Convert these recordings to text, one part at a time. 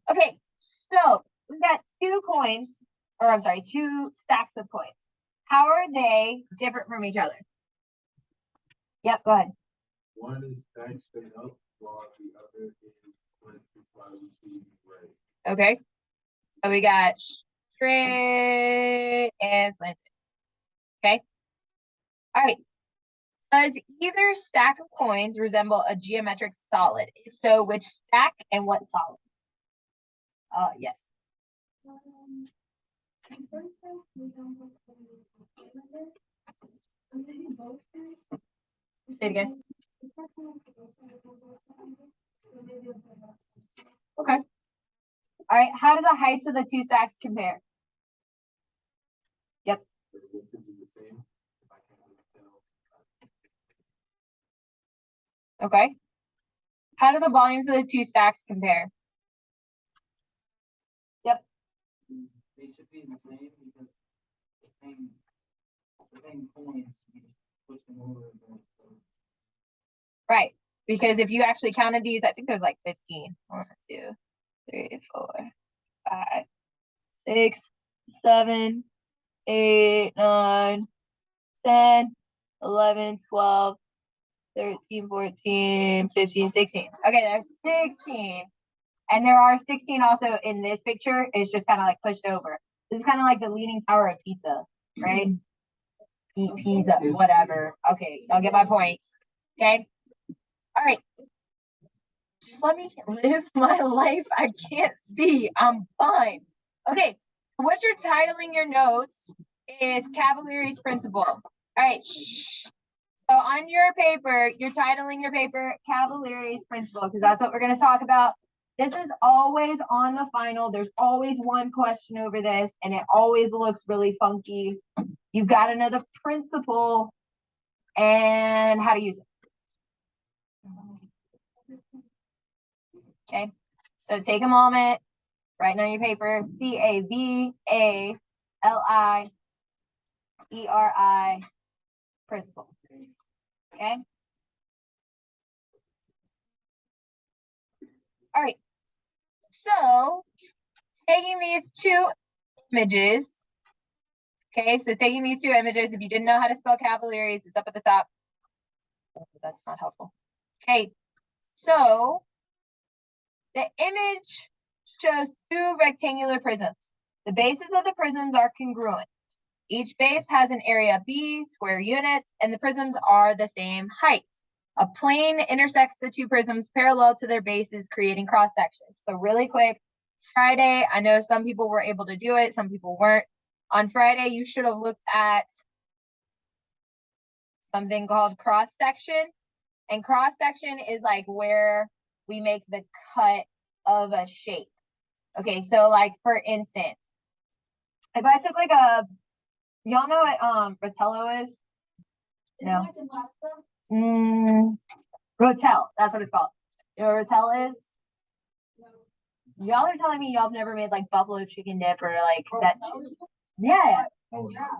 Okay, so we've got two coins, or I'm sorry, two stacks of coins. How are they different from each other? Yep, go ahead. One is stacked straight up, while the other is slanted slightly to the right. Okay, so we got straight and slanted. Okay, all right. Does either stack of coins resemble a geometric solid? If so, which stack and what solid? Yes. Say it again. Okay. All right. How do the heights of the two stacks compare? Yep. Okay. How do the volumes of the two stacks compare? Yep. They should be the same because the same coins, you just push them over. Right. Because if you actually counted these, I think there's like 15. 1, 2, 3, 4, 5, 6, 7, 8, 9, 10, 11, 12, 13, 14, 15, 16. Okay, there's 16. And there are 16 also in this picture. It's just kind of like pushed over. This is kind of like the Leaning Tower of Pizza, right? Eat pizza, whatever. Okay, I'll get my point. Okay. All right. Just let me live my life. I can't see. I'm fine. Okay. What you're titling your notes is Cavaliere's principle. All right. Shh. So on your paper, you're titling your paper Cavaliere's principle because that's what we're going to talk about. This is always on the final. There's always one question over this, and it always looks really funky. You've got to know the principle and how to use it. Okay, so take a moment, write on your paper, Cavalierie, principle. Okay. All right. So taking these two images, okay, so taking these two images, if you didn't know how to spell Cavaliere's, it's up at the top. Oh, that's not helpful. Okay, so the image shows two rectangular prisms. The bases of the prisms are congruent. Each base has an area B, square units, and the prisms are the same height. A plane intersects the two prisms parallel to their bases, creating cross sections. So really quick, Friday, I know some people were able to do it, some people weren't. On Friday, you should have looked at something called cross section. And cross section is like where we make the cut of a shape. Okay, so like for instance, if I took like a, y'all know what Rotello is? No. Rotel, that's what it's called. You know what Rotel is? Y'all are telling me y'all have never made like buffalo chicken dip or like that. Yeah.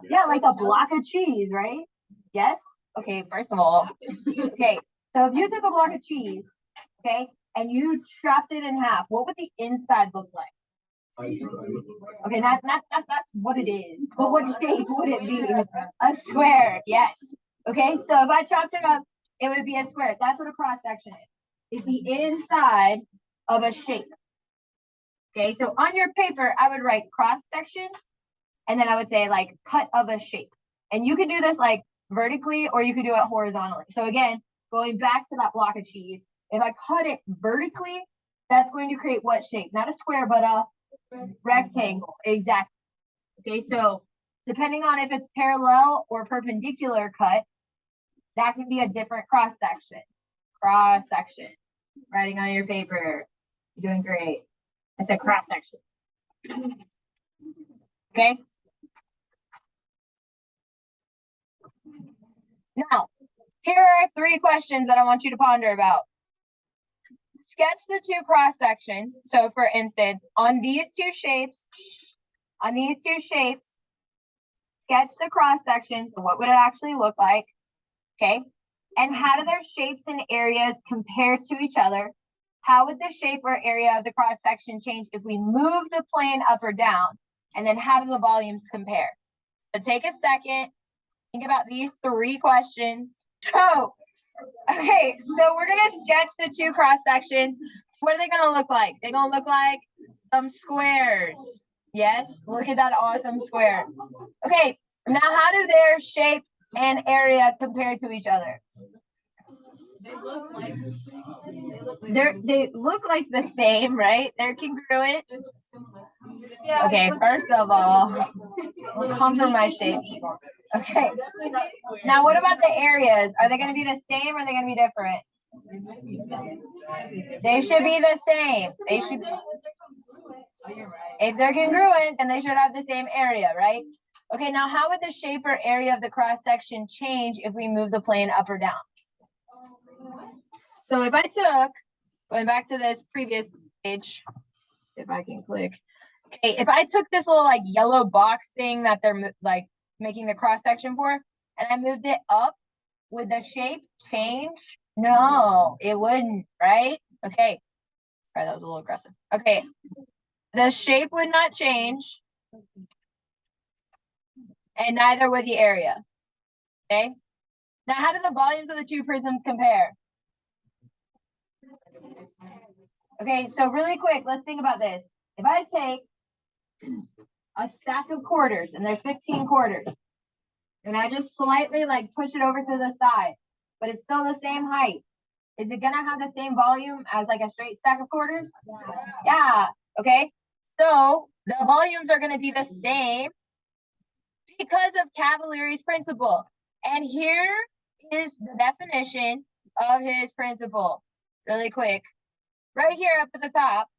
Yeah, like a block of cheese, right? Yes? Okay, first of all, okay, so if you took a block of cheese, okay, and you chopped it in half, what would the inside look like? Okay, not what it is, but what shape would it be? A square, yes. Okay, so if I chopped it up, it would be a square. That's what a cross section is. It's the inside of a shape. Okay, so on your paper, I would write cross section, and then I would say like cut of a shape. And you can do this like vertically, or you can do it horizontally. So again, going back to that block of cheese, if I cut it vertically, that's going to create what shape? Not a square, but a rectangle. Exactly. Okay, so depending on if it's parallel or perpendicular cut, that can be a different cross section. Cross section. Writing on your paper. You're doing great. It's a cross section. Okay. Now, here are 3 questions that I want you to ponder about. Sketch the 2 cross sections. So for instance, on these 2 shapes, sketch the cross section. So what would it actually look like? Okay. And how do their shapes and areas compare to each other? how would the shape or area of the cross section change if we move the plane up or down? And then how do the volumes compare? So take a second, think about these 3 questions. So, okay, so we're gonna sketch the 2 cross sections. What are they gonna look like? They're gonna look like some squares. Yes, look at that awesome square. Okay, now how do their shape and area compare to each other? They look like They look like the same, right? They're congruent. yeah, Okay, first of all, come for my shape. Okay. Now, what about the areas? Are they going to be the same or are they going to be different? They should be the same. They should. If they're congruent, then they should have the same area, right? Okay, now how would the shape or area of the cross section change if we move the plane up or down? So if I took, going back to this previous page, if I can click. Okay, if I took this little like yellow box thing that they're like making the cross section for, and I moved it up, would the shape change? No, it wouldn't, right? Okay, sorry, that was a little aggressive. Okay, the shape would not change, and neither would the area. Okay, now how do the volumes of the 2 prisms compare? Okay, so really quick, let's think about this. If I take a stack of quarters, and there's 15 quarters, and I just slightly like push it over to the side, but it's still the same height, is it gonna have the same volume as like a straight stack of quarters? Yeah, okay. So the volumes are gonna be the same because of Cavaliere's principle. And here is the definition of his principle. Really quick. Right here up at the top,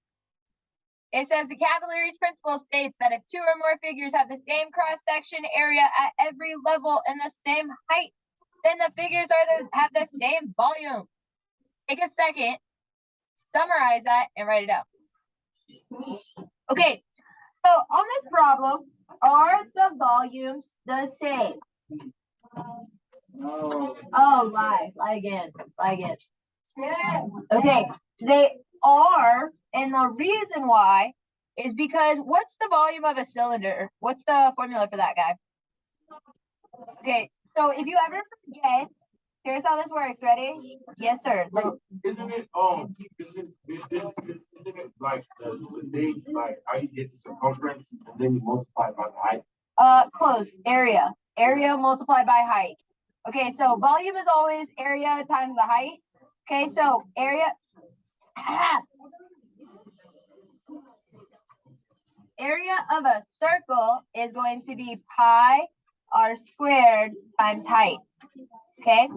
it says the Cavaliere's principle states that if 2 or more figures have the same cross-section area at every level and the same height, then the figures have the same volume. Take a second, summarize that, and write it out. Okay, so on this problem, are the volumes the same? No. Oh, lie again. Okay, they are, and the reason why is because what's the volume of a cylinder? What's the formula for that, guy? Okay, so if you ever forget, here's how this works. Ready? Yes, sir. Isn't it like the thing, like how you get the circumference and then you multiply by the height? Close. Area multiplied by height. Okay, so volume is always area times the height. Okay, so area of a circle is going to be pi r squared times height. Okay,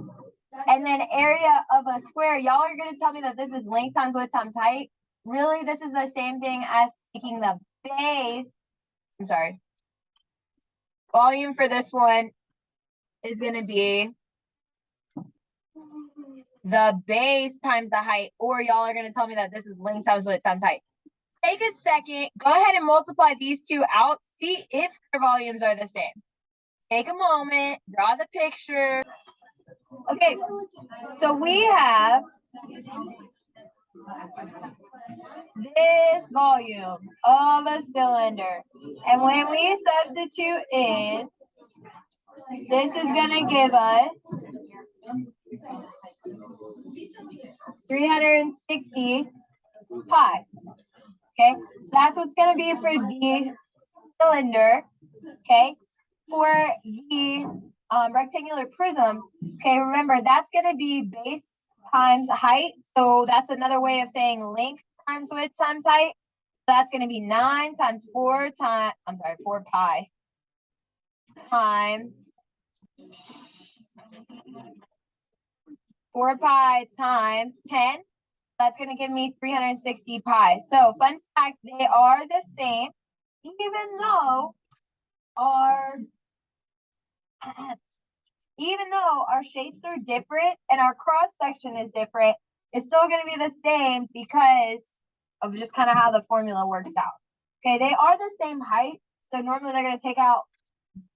and then area of a square, y'all are going to tell me that this is length times width times height. Really, this is the same thing as taking the base. I'm sorry. Volume for this one is going to be the base times the height, or y'all are going to tell me that this is length times width times height. Take a second, go ahead and multiply these 2 out, see if their volumes are the same. Take a moment, draw the picture. Okay, so we have this volume of a cylinder, and when we substitute in, this is going to give us 360 pi. Okay, so that's what's going to be for the cylinder. Okay, for the rectangular prism, okay, remember that's going to be base times height. So that's another way of saying length times width times height. That's going to be 9 times 4 pi times 4 pi times 10. That's going to give me 360 pi. So fun fact, they are the same, even though our shapes are different and our cross section is different. It's still going to be the same because of just kind of how the formula works out. Okay, they are the same height, so normally they're going to take out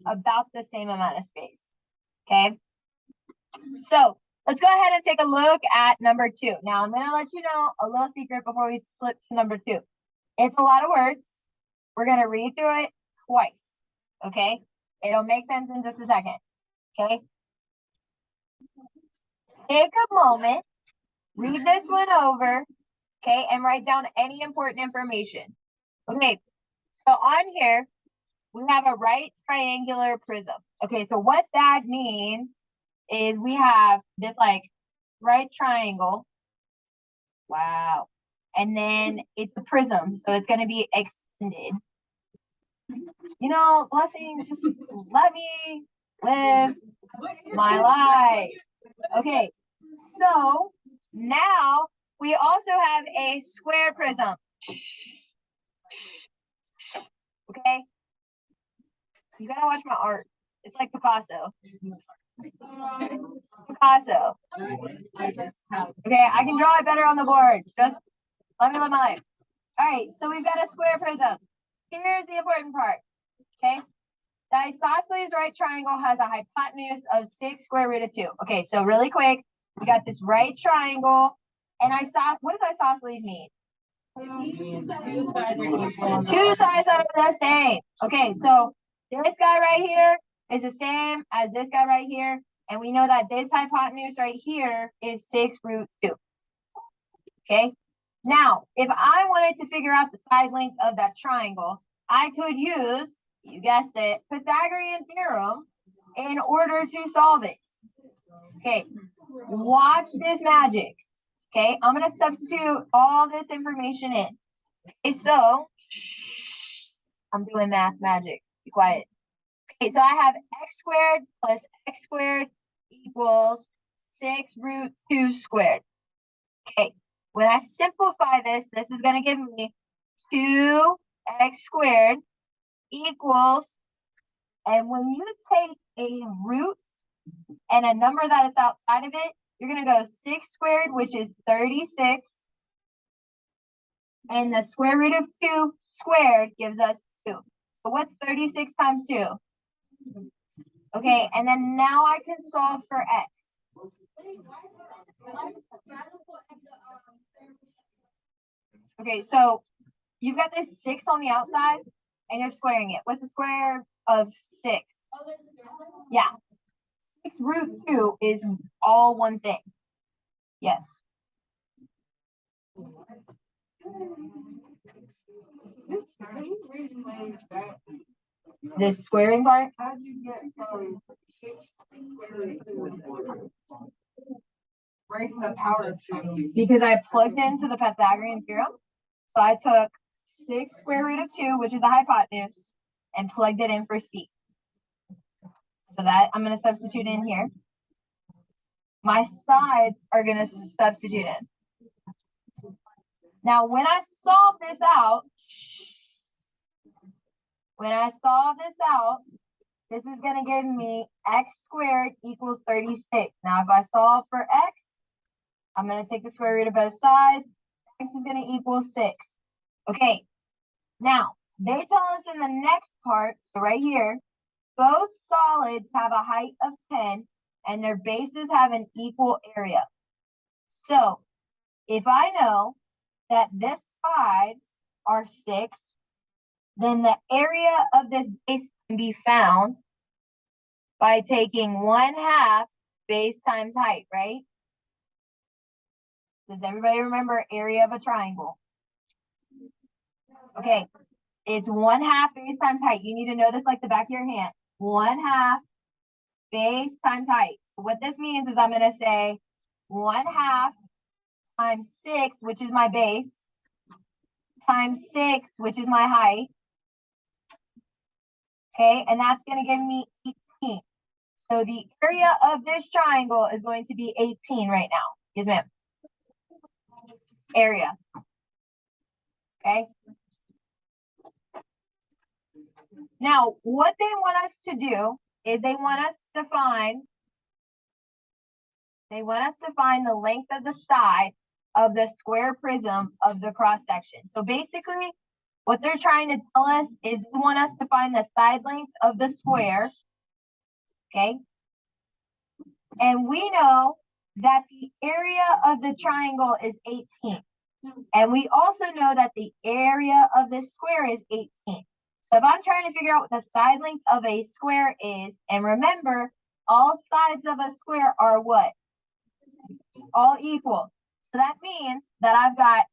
about the same amount of space. Okay, so Let's go ahead and take a look at number 2. Now I'm gonna let you know a little secret before we flip to number 2. It's a lot of words. We're gonna read through it twice. Okay? It'll make sense in just a second. Okay? Take a moment, read this one over, okay, and write down any important information. Okay, so on here, we have a right triangular prism. Okay, so what that means is we have this like right triangle. Wow. And then it's a prism, so it's going to be extended. You know, blessings, let me live my life. Okay, so now we also have a square prism. Okay, you gotta watch my art. It's like Picasso. Picasso. Okay, I can draw it better on the board. Just let me live my life. All right, so we've got a square prism. Here's the important part. Okay, the isosceles right triangle has a hypotenuse of 6 square root of 2. Okay, so really quick, we got this right triangle, and what does isosceles mean? Two sides that are the same. Okay, so this guy right here is the same as this guy right here, and we know that this hypotenuse right here is 6 root 2. Okay, now if I wanted to figure out the side length of that triangle, I could use, you guessed it, Pythagorean theorem in order to solve it. Okay, watch this magic. Okay, I'm going to substitute all this information in. Okay, so I'm doing math magic. Be quiet. Okay, so I have x squared plus x squared equals 6 root 2 squared. Okay, when I simplify this, this is going to give me 2x squared equals, and when you take a root and a number that is outside of it, you're going to go 6 squared, which is 36. And the square root of 2 squared gives us 2. So what's 36 times 2? Okay, and then now I can solve for x. Okay, so you've got this 6 on the outside, and you're squaring it. What's the square of 6? Yeah. 6 root 2 is all one thing. Yes. This squaring part? How did you get from 6 square root to raising the power of 2? Because I plugged into the Pythagorean theorem. So I took 6 square root of 2, which is the hypotenuse, and plugged it in for c. So that I'm going to substitute in here. My sides are going to substitute in. Now, when I solve this out, this is going to give me x squared equals 36. Now, if I solve for x, I'm going to take the square root of both sides. X is going to equal 6. Okay. Now, they tell us in the next part, so right here, both solids have a height of 10 and their bases have an equal area. So, if I know that this side are 6, then the area of this base can be found by taking 1/2 base times height, right? Does everybody remember area of a triangle? Okay, it's 1/2 base times height. You need to know this like the back of your hand. 1/2 base times height. So what this means is I'm going to say 1/2 times 6, which is my base, times 6, which is my height. Okay, and that's going to give me 18. So the area of this triangle is going to be 18 right now. Yes, ma'am. Area. Okay. Now, what they want us to do is they want us to find the length of the side of the square prism of the cross section. So basically, what they're trying to tell us is they want us to find the side length of the square. Okay. And we know that the area of the triangle is 18. And we also know that the area of this square is 18. So if I'm trying to figure out what the side length of a square is, and remember, all sides of a square are what? All equal. So that means that I've got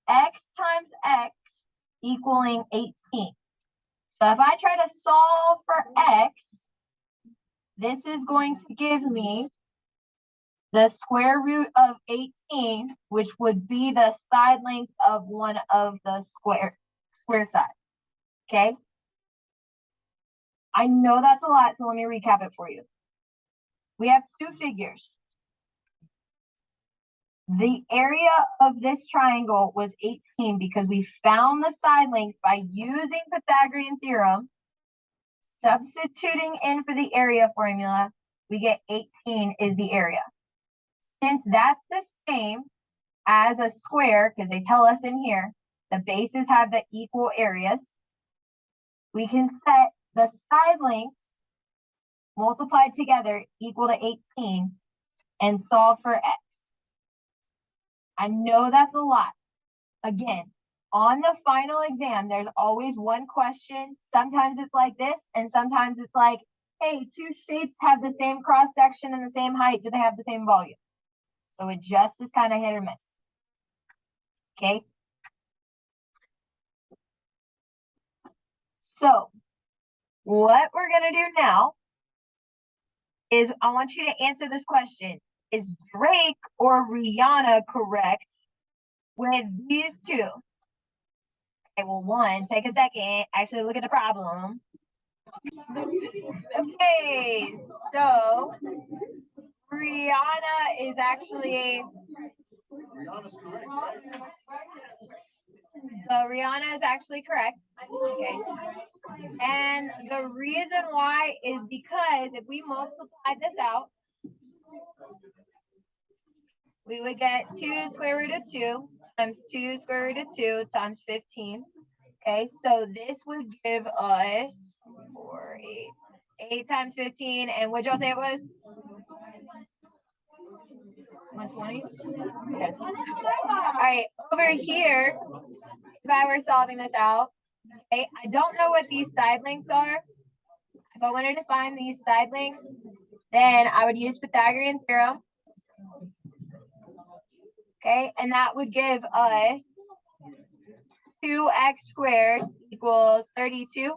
x times x equaling 18. So if I try to solve for x, this is going to give me the square root of 18, which would be the side length of one of the square sides. Okay? I know that's a lot, so let me recap it for you. We have two figures. The area of this triangle was 18 because we found the side length by using Pythagorean theorem, substituting in for the area formula, we get 18 is the area. Since that's the same as a square, because they tell us in here, the bases have the equal areas, we can set the side lengths multiplied together equal to 18 and solve for x. I know that's a lot. Again, on the final exam, there's always one question. Sometimes it's like this, and sometimes it's like, hey, two shapes have the same cross section and the same height. Do they have the same volume? So it just is kind of hit or miss. Okay. So what we're going to do now is I want you to answer this question. Is Drake or Rihanna correct with these two? Okay, well, one, take a second, actually look at the problem. Okay, so Rihanna is actually, Rihanna is actually correct. Okay. And the reason why is because if we multiply this out, we would get 2 square root of 2 times 2 square root of 2 times 15. Okay, so this would give us 4, 8 times 15. And what'd y'all say it was? 120? Okay. All right, over here, if I were solving this out, okay, I don't know what these side lengths are. If I wanted to find these side lengths, then I would use Pythagorean theorem. Okay, and that would give us 2x squared equals 32.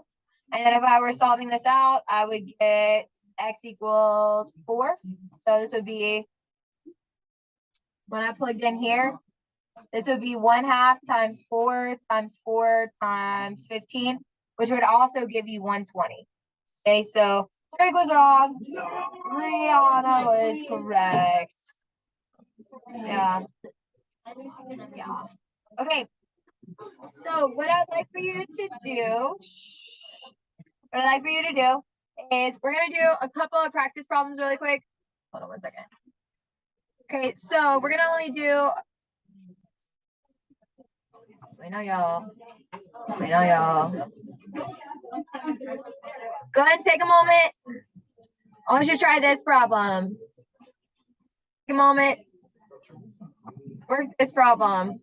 And then if I were solving this out, I would get x equals 4. So this would be, when I plugged in here, this would be 1/2 times 4 times 4 times 15, which would also give you 120. Okay, so Drake was wrong. Rihanna was correct. Yeah. Yeah. Okay. So what I'd like for you to do, is we're gonna do a couple of practice problems really quick. Hold on one second. Okay, so we're gonna only do. I know y'all. Go ahead and take a moment. I want you to try this problem. Take a moment. Work this problem.